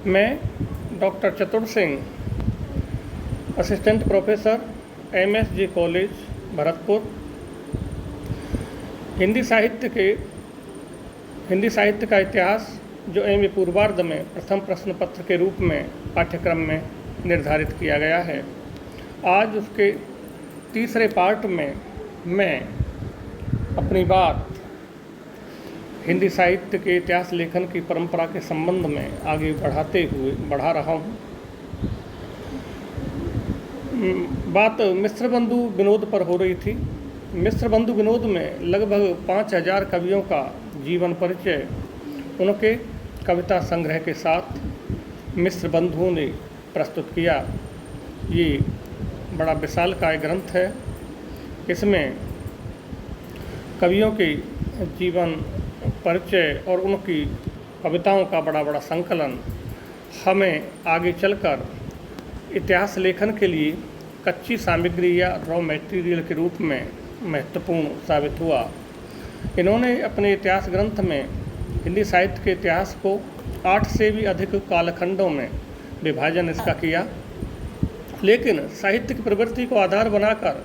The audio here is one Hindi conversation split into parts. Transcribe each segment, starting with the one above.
मैं डॉक्टर चतुर Singh, assistant professor, MSG college Bharatpur, Hindi साहित्य का इतिहास जो MA पूर्वार्ध में प्रथम प्रश्न पत्र के रूप में पाठ्यक्रम में निर्धारित किया गया है। आज उसके तीसरे पार्ट में मैं अपनी बात हिंदी साहित्य के इतिहास लेखन की परंपरा के संबंध में आगे बढ़ा रहा हूँ। बात मिश्र बंधु विनोद पर हो रही थी। मिश्र बंधु विनोद में लगभग 5000 कवियों का जीवन परिचय उनके कविता संग्रह के साथ मिश्र बंधुओं ने प्रस्तुत किया। ये बड़ा विशालकाय ग्रंथ है। इसमें कवियों के जीवन परिचय और उनकी कविताओं का बड़ा संकलन हमें आगे चलकर इतिहास लेखन के लिए कच्ची सामग्री या रॉ मटेरियल के रूप में महत्वपूर्ण साबित हुआ। इन्होंने अपने इतिहास ग्रंथ में हिंदी साहित्य के इतिहास को 8 से भी अधिक कालखंडों में विभाजन इसका किया, लेकिन साहित्य की प्रवृत्ति को आधार बनाकर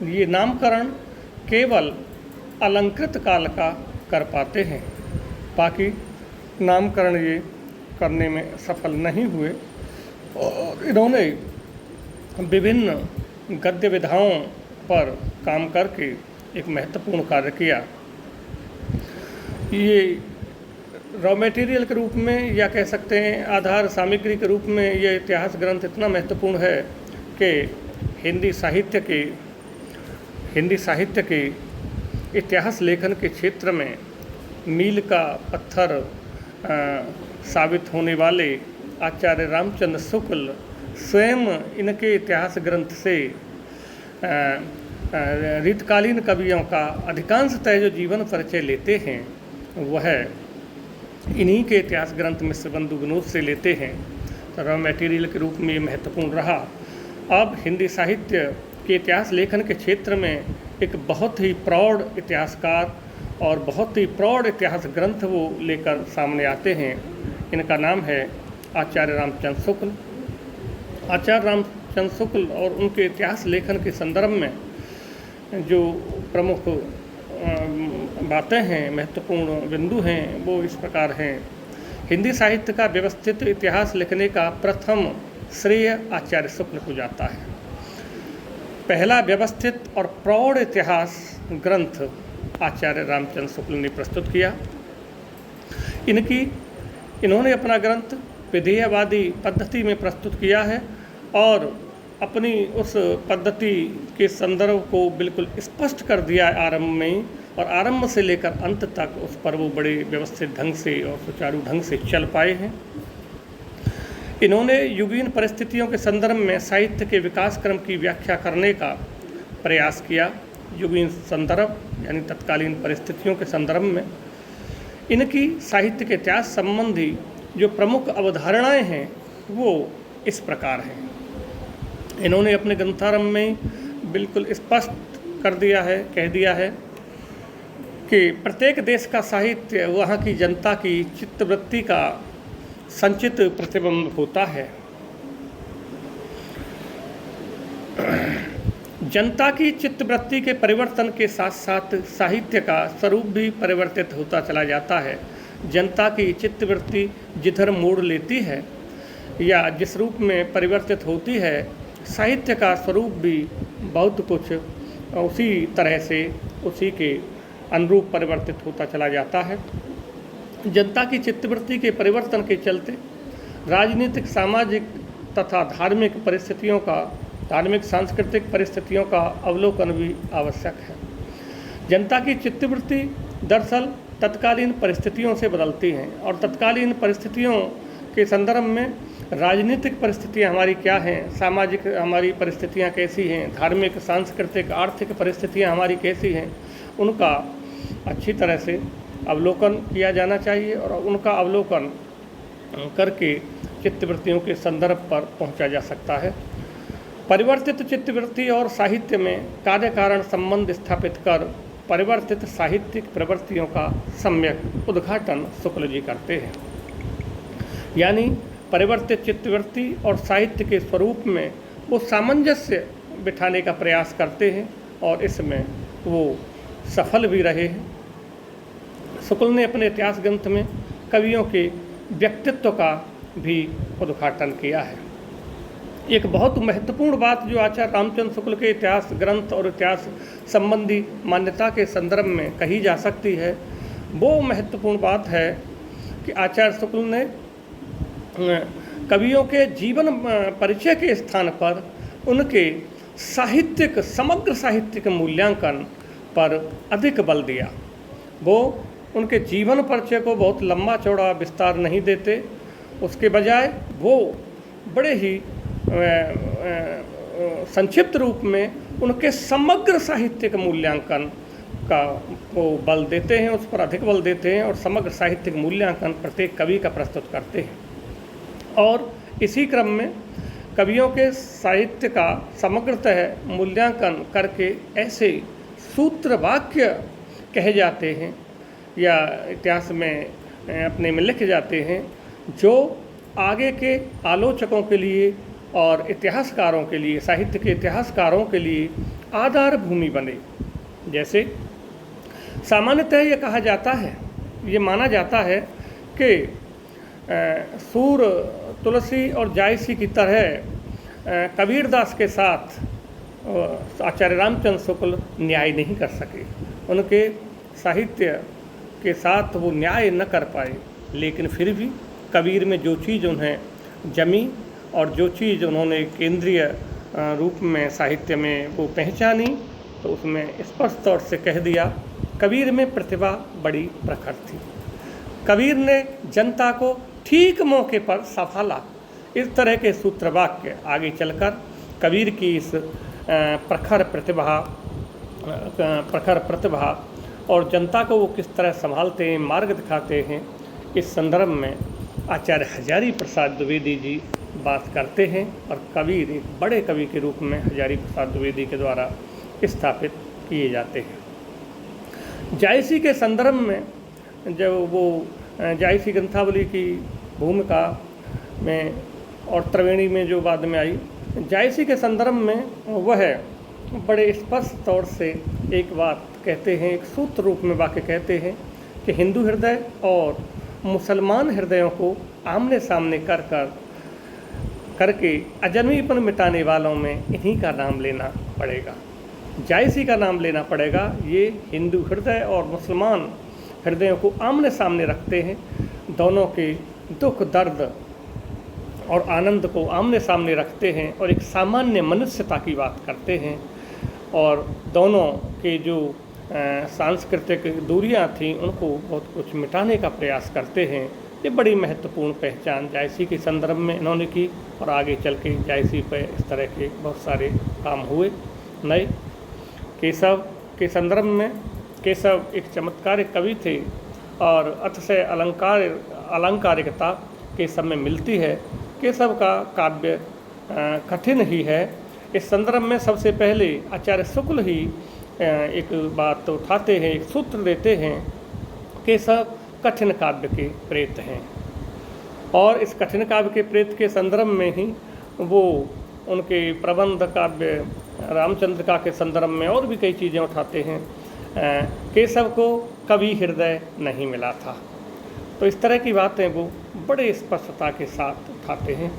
ये नामकरण केवल अलंकृत काल का कर पाते हैं। बाकी नामकरण ये करने में सफल नहीं हुए और इन्होंने विभिन्न गद्य विधाओं पर काम करके एक महत्वपूर्ण कार्य किया। ये रॉ मटेरियल के रूप में या कह सकते हैं आधार सामग्री के रूप में यह इतिहास ग्रंथ इतना महत्वपूर्ण है कि हिंदी साहित्य के इतिहास लेखन के क्षेत्र में मील का पत्थर साबित होने वाले आचार्य रामचंद्र शुक्ल स्वयं इनके इतिहास ग्रंथ से रीतकालीन कवियों का अधिकांशतः जो जीवन परिचय लेते हैं वह इन्हीं के इतिहास ग्रंथ मिश्र बंधु विनोद से लेते हैं। तो रॉ मटेरियल के रूप में ये महत्वपूर्ण रहा। अब हिंदी साहित्य के इतिहास लेखन के क्षेत्र में एक बहुत ही प्रौढ़ इतिहासकार और बहुत ही प्रौढ़ इतिहास ग्रंथ वो लेकर सामने आते हैं। इनका नाम है आचार्य रामचंद्र शुक्ल। आचार्य रामचंद्र शुक्ल और उनके इतिहास लेखन के संदर्भ में जो प्रमुख बातें हैं, महत्वपूर्ण बिंदु हैं, वो इस प्रकार हैं। हिंदी साहित्य का व्यवस्थित इतिहास लिखने का प्रथम श्रेय आचार्य शुक्ल को जाता है। पहला व्यवस्थित और प्रौढ़ इतिहास ग्रंथ आचार्य रामचंद्र शुक्ल ने प्रस्तुत किया। इन्होंने अपना ग्रंथ विधेयवादी पद्धति में प्रस्तुत किया है और अपनी उस पद्धति के संदर्भ को बिल्कुल स्पष्ट कर दिया आरंभ में, और आरंभ से लेकर अंत तक उस पर वो बड़े व्यवस्थित ढंग से और सुचारू ढंग से चल पाए हैं। इन्होंने युगीन परिस्थितियों के संदर्भ में साहित्य के विकास क्रम की व्याख्या करने का प्रयास किया। युगीन संदर्भ यानी तत्कालीन परिस्थितियों के संदर्भ में इनकी साहित्य के इतिहास संबंधी जो प्रमुख अवधारणाएं हैं वो इस प्रकार हैं। इन्होंने अपने ग्रंथारंभ में बिल्कुल स्पष्ट कह दिया है कि प्रत्येक देश का साहित्य वहाँ की जनता की चित्तवृत्ति का संचित प्रतिबिंब होता है। जनता की चित्तवृत्ति के परिवर्तन के साथ साथ साहित्य का स्वरूप भी परिवर्तित होता चला जाता है। जनता की चित्तवृत्ति जिधर मोड़ लेती है या जिस रूप में परिवर्तित होती है, साहित्य का स्वरूप भी बहुत कुछ उसी तरह से उसी के अनुरूप परिवर्तित होता चला जाता है। जनता की चित्तवृत्ति के परिवर्तन के चलते राजनीतिक, सामाजिक तथा धार्मिक सांस्कृतिक परिस्थितियों का अवलोकन भी आवश्यक है। जनता की चित्तवृत्ति दरअसल तत्कालीन परिस्थितियों से बदलती हैं और तत्कालीन परिस्थितियों के संदर्भ में राजनीतिक परिस्थितियां हमारी क्या हैं, सामाजिक हमारी परिस्थितियां कैसी हैं, धार्मिक, सांस्कृतिक, आर्थिक परिस्थितियां हमारी कैसी हैं, उनका अच्छी तरह से अवलोकन किया जाना चाहिए और उनका अवलोकन करके चित्तवृत्तियों के संदर्भ पर पहुंचा जा सकता है। परिवर्तित चित्तवृत्ति और साहित्य में कार्य कारण संबंध स्थापित कर परिवर्तित साहित्यिक प्रवृत्तियों का सम्यक उद्घाटन शुक्ल जी करते हैं। यानी परिवर्तित चित्तवृत्ति और साहित्य के स्वरूप में वो सामंजस्य बिठाने का प्रयास करते हैं और इसमें वो सफल भी रहे हैं। शुक्ल ने अपने इतिहास ग्रंथ में कवियों के व्यक्तित्व का भी उद्घाटन किया है। एक बहुत महत्वपूर्ण बात जो आचार्य रामचंद्र शुक्ल के इतिहास ग्रंथ और इतिहास संबंधी मान्यता के संदर्भ में कही जा सकती है, वो महत्वपूर्ण बात है कि आचार्य शुक्ल ने कवियों के जीवन परिचय के स्थान पर उनके साहित्यिक समग्र साहित्यिक मूल्यांकन पर अधिक बल दिया। वो उनके जीवन परिचय को बहुत लंबा चौड़ा विस्तार नहीं देते, उसके बजाय वो बड़े ही संक्षिप्त रूप में उनके समग्र साहित्यिक मूल्यांकन का वो बल देते हैं, उस पर अधिक बल देते हैं और समग्र साहित्यिक मूल्यांकन प्रत्येक कवि का प्रस्तुत करते हैं। और इसी क्रम में कवियों के साहित्य का समग्रतः मूल्यांकन करके ऐसे सूत्र वाक्य कहे जाते हैं या इतिहास में अपने में लिखे जाते हैं जो आगे के आलोचकों के लिए और इतिहासकारों के लिए, साहित्य के इतिहासकारों के लिए आधार भूमि बने। जैसे सामान्यतः ये कहा जाता है, ये माना जाता है कि सूर, तुलसी और जायसी की तरह कबीरदास के साथ आचार्य रामचंद्र शुक्ल न्याय नहीं कर सके। उनके साहित्य के साथ वो न्याय न कर पाए, लेकिन फिर भी कबीर में जो चीज़ उन्हें जमी और जो चीज़ उन्होंने केंद्रीय रूप में साहित्य में वो पहचानी, तो उसमें स्पष्ट तौर से कह दिया, कबीर में प्रतिभा बड़ी प्रखर थी। कबीर ने जनता को ठीक मौके पर संभाला। इस तरह के सूत्र वाक्य आगे चलकर कबीर की इस प्रखर प्रतिभा और जनता को वो किस तरह संभालते हैं, मार्ग दिखाते हैं, इस संदर्भ में आचार्य हजारी प्रसाद द्विवेदी जी बात करते हैं और कबीर एक बड़े कवि के रूप में हजारी प्रसाद द्विवेदी के द्वारा स्थापित किए जाते हैं। जायसी के संदर्भ में जब वो जायसी ग्रंथावली की भूमिका में और त्रिवेणी में जो बाद में आई, जायसी के संदर्भ में वह बड़े स्पष्ट तौर से एक बात कहते हैं, एक सूत्र रूप में वाक्य कहते हैं कि हिंदू हृदय और मुसलमान हृदयों को आमने सामने करके अजन्मीपन मिटाने वालों में इन्हीं का नाम लेना पड़ेगा, जायसी का नाम लेना पड़ेगा। ये हिंदू हृदय और मुसलमान हृदयों को आमने सामने रखते हैं, दोनों के दुख दर्द और आनंद को आमने सामने रखते हैं और एक सामान्य मनुष्यता की बात करते हैं और दोनों के जो सांस्कृतिक दूरियां थीं उनको बहुत कुछ मिटाने का प्रयास करते हैं। ये बड़ी महत्वपूर्ण पहचान जायसी के संदर्भ में इन्होंने की और आगे चल के जायसी पर इस तरह के बहुत सारे काम हुए नए। केशव के संदर्भ में, केशव एक चमत्कारिक कवि थे और अतिशय अलंकारिकता केशव में मिलती है। केशव का काव्य कठिन ही है। इस संदर्भ में सबसे पहले आचार्य शुक्ल ही एक बात उठाते हैं, एक सूत्र देते हैं, केशव कठिन काव्य के प्रेत हैं और इस कठिन काव्य के प्रेत के संदर्भ में ही वो उनके प्रबंध काव्य रामचंद्रिका के संदर्भ में और भी कई चीज़ें उठाते हैं। केशव को कवि हृदय नहीं मिला था, तो इस तरह की बातें वो बड़े स्पष्टता के साथ उठाते हैं।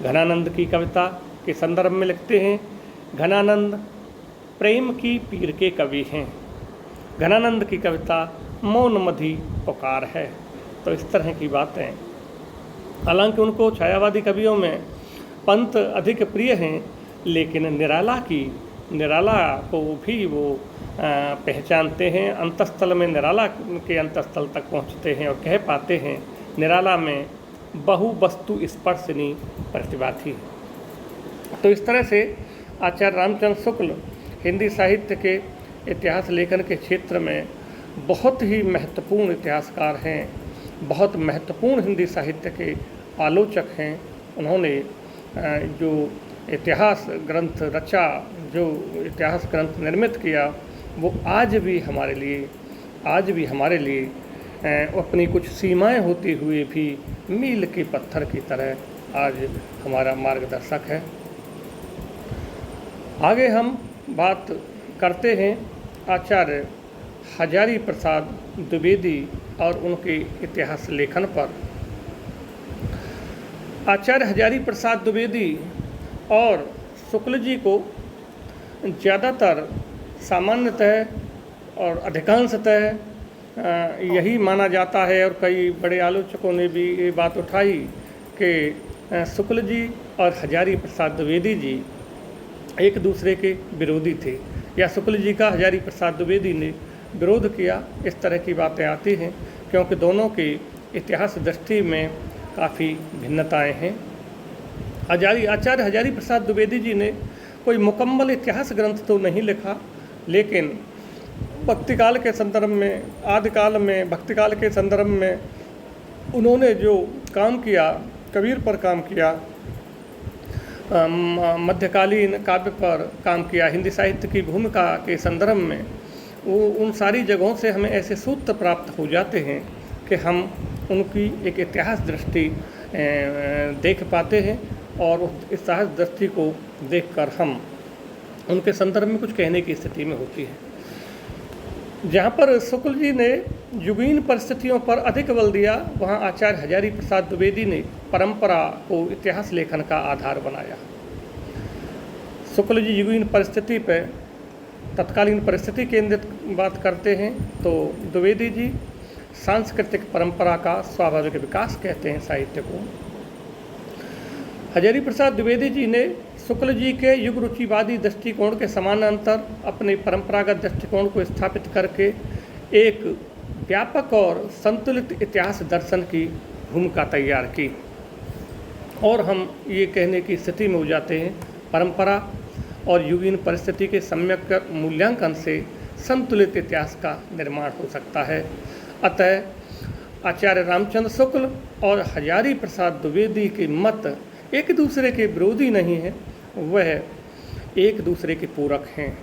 घनानंद की कविता के संदर्भ में लिखते हैं, घनानंद प्रेम की पीर के कवि हैं, घनानंद की कविता मौन मधी पुकार है। तो इस तरह की बातें, हालांकि उनको छायावादी कवियों में पंत अधिक प्रिय हैं, लेकिन निराला को भी वो पहचानते हैं। अंतस्थल में निराला के अंतस्थल तक पहुँचते हैं और कह पाते हैं, निराला में बहु वस्तु स्पर्शनी प्रतिभा थी। तो इस तरह से आचार्य रामचंद्र शुक्ल हिंदी साहित्य के इतिहास लेखन के क्षेत्र में बहुत ही महत्वपूर्ण इतिहासकार हैं, बहुत महत्वपूर्ण हिंदी साहित्य के आलोचक हैं। उन्होंने जो इतिहास ग्रंथ रचा, जो इतिहास ग्रंथ निर्मित किया, वो आज भी हमारे लिए अपनी कुछ सीमाएं होते हुए भी मील के पत्थर की तरह आज हमारा मार्गदर्शक है। आगे हम बात करते हैं आचार्य हजारी प्रसाद द्विवेदी और उनके इतिहास लेखन पर। आचार्य हजारी प्रसाद द्विवेदी और शुक्ल जी को ज़्यादातर सामान्यतः और अधिकांशतः यही माना जाता है, और कई बड़े आलोचकों ने भी ये बात उठाई कि शुक्ल जी और हजारी प्रसाद द्विवेदी जी एक दूसरे के विरोधी थे, या शुक्ल जी का हजारी प्रसाद द्विवेदी ने विरोध किया। इस तरह की बातें आती हैं क्योंकि दोनों की इतिहास दृष्टि में काफ़ी भिन्नताएं हैं। आचार्य हजारी प्रसाद द्विवेदी जी ने कोई मुकम्मल इतिहास ग्रंथ तो नहीं लिखा, लेकिन भक्तिकाल के संदर्भ में, आदिकाल में, भक्तिकाल के संदर्भ में उन्होंने जो काम किया, कबीर पर काम किया, मध्यकालीन काव्य पर काम किया, हिंदी साहित्य की भूमिका के संदर्भ में, वो उन सारी जगहों से हमें ऐसे सूत्र प्राप्त हो जाते हैं कि हम उनकी एक इतिहास दृष्टि देख पाते हैं, और उस इतिहास दृष्टि को देखकर हम उनके संदर्भ में कुछ कहने की स्थिति में होती है। जहाँ पर शुक्ल जी ने युगीन परिस्थितियों पर अधिक बल दिया, वहाँ आचार्य हजारी प्रसाद द्विवेदी ने परंपरा को इतिहास लेखन का आधार बनाया। शुक्ल जी युगीन परिस्थिति पर, तत्कालीन परिस्थिति केंद्रित बात करते हैं, तो द्विवेदी जी सांस्कृतिक परंपरा का स्वाभाविक विकास कहते हैं साहित्य को। हजारी प्रसाद द्विवेदी जी ने शुक्ल जी के युग रुचिवादी दृष्टिकोण के समानांतर अपने परंपरागत दृष्टिकोण को स्थापित करके एक व्यापक और संतुलित इतिहास दर्शन की भूमिका तैयार की, और हम ये कहने की स्थिति में हो जाते हैं परंपरा और युगीन परिस्थिति के सम्यक मूल्यांकन से संतुलित इतिहास का निर्माण हो सकता है। अतः आचार्य रामचंद्र शुक्ल और हजारी प्रसाद द्विवेदी के मत एक दूसरे के विरोधी नहीं है, वह एक दूसरे के पूरक हैं।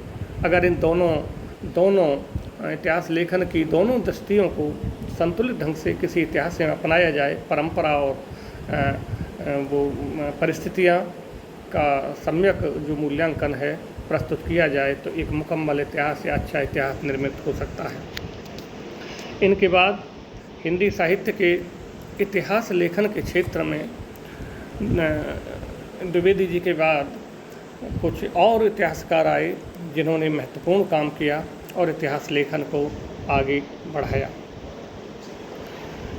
अगर इन दोनों इतिहास लेखन की दोनों दृष्टियों को संतुलित ढंग से किसी इतिहास में अपनाया जाए, परंपरा और वो परिस्थितियाँ का सम्यक जो मूल्यांकन है प्रस्तुत किया जाए, तो एक मुकम्मल इतिहास या अच्छा इतिहास निर्मित हो सकता है। इनके बाद हिंदी साहित्य के इतिहास लेखन के क्षेत्र में द्विवेदी जी के बाद कुछ और इतिहासकार आए जिन्होंने महत्वपूर्ण काम किया और इतिहास लेखन को आगे बढ़ाया।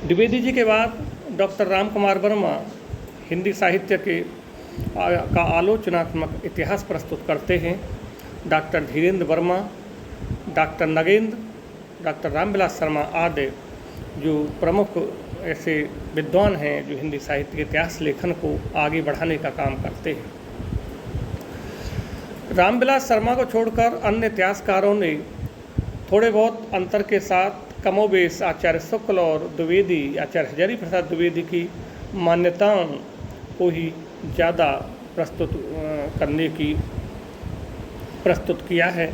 द्विवेदी जी के बाद डॉक्टर राम कुमार वर्मा हिंदी साहित्य का आलोचनात्मक इतिहास प्रस्तुत करते हैं। Doctor Dhirendra Verma, doctor Nagendra, doctor Ramvilas Sharma आदि जो प्रमुख ऐसे विद्वान हैं जो हिंदी साहित्य के इतिहास लेखन को आगे बढ़ाने का काम करते हैं। रामविलास शर्मा को छोड़कर अन्य इतिहासकारों ने थोड़े बहुत अंतर के साथ कमोबेश आचार्य शुक्ल और द्विवेदी, आचार्य हजारी प्रसाद द्विवेदी की मान्यताओं को ही ज़्यादा प्रस्तुत किया है।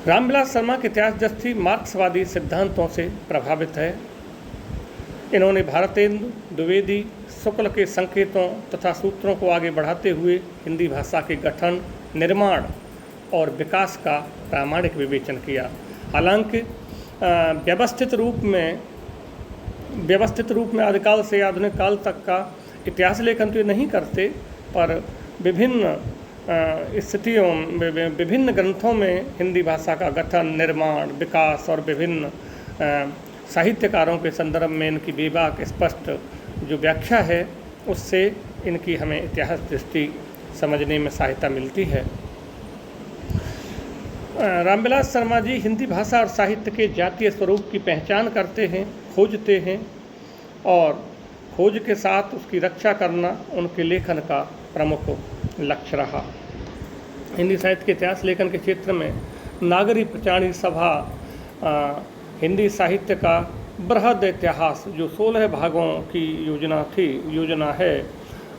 रामविलास शर्मा की इतिहास दृष्टि मार्क्सवादी सिद्धांतों से प्रभावित है। इन्होंने भारतेंदु, द्विवेदी, शुक्ल के संकेतों तथा सूत्रों को आगे बढ़ाते हुए हिंदी भाषा के गठन, निर्माण और विकास का प्रामाणिक विवेचन किया। हालांकि व्यवस्थित रूप में आदिकाल से आधुनिक काल तक का इतिहास लेखन तो नहीं करते, पर विभिन्न स्थितियों में, विभिन्न ग्रंथों में हिंदी भाषा का गठन, निर्माण, विकास और विभिन्न साहित्यकारों के संदर्भ में इनकी बेबाक स्पष्ट जो व्याख्या है, उससे इनकी हमें इतिहास दृष्टि समझने में सहायता मिलती है। रामविलास शर्मा जी हिंदी भाषा और साहित्य के जातीय स्वरूप की पहचान करते हैं, खोजते हैं, और खोज के साथ उसकी रक्षा करना उनके लेखन का प्रमुख लक्ष्य रहा। हिंदी साहित्य के इतिहास लेखन के क्षेत्र में नागरी प्रचारणी सभा हिंदी साहित्य का बृहद इतिहास जो 16 भागों की योजना है,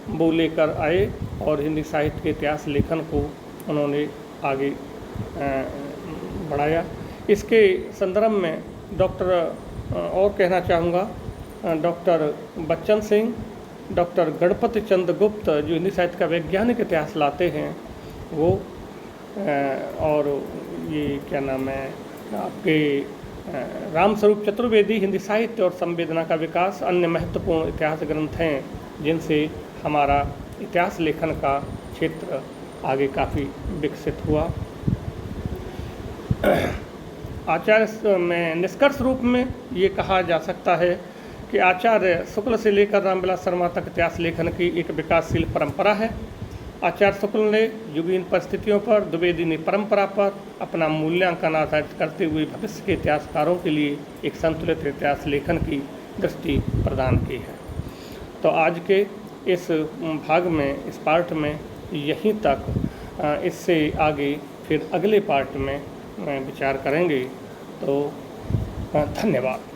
वो लेकर आए और हिंदी साहित्य के इतिहास लेखन को उन्होंने आगे बढ़ाया। इसके संदर्भ में डॉक्टर और कहना चाहूँगा, डॉक्टर बच्चन सिंह, डॉक्टर गणपति चंद्र गुप्त जो हिंदी साहित्य का वैज्ञानिक इतिहास लाते हैं वो, और ये क्या नाम है आपके रामस्वरूप चतुर्वेदी हिंदी साहित्य और संवेदना का विकास अन्य महत्वपूर्ण इतिहास ग्रंथ हैं जिनसे हमारा इतिहास लेखन का क्षेत्र आगे काफ़ी विकसित हुआ। आचार्य में निष्कर्ष रूप में ये कहा जा सकता है कि आचार्य शुक्ल से लेकर रामविलास शर्मा तक इतिहास लेखन की एक विकासशील परंपरा है। आचार्य शुक्ल ने युगीन परिस्थितियों पर, द्विवेदी परंपरा पर अपना मूल्यांकन आधारित करते हुए भविष्य के इतिहासकारों के लिए एक संतुलित इतिहास लेखन की दृष्टि प्रदान की है। तो आज के इस भाग में, इस पार्ट में यहीं तक, इससे आगे फिर अगले पार्ट में विचार करेंगे। तो धन्यवाद।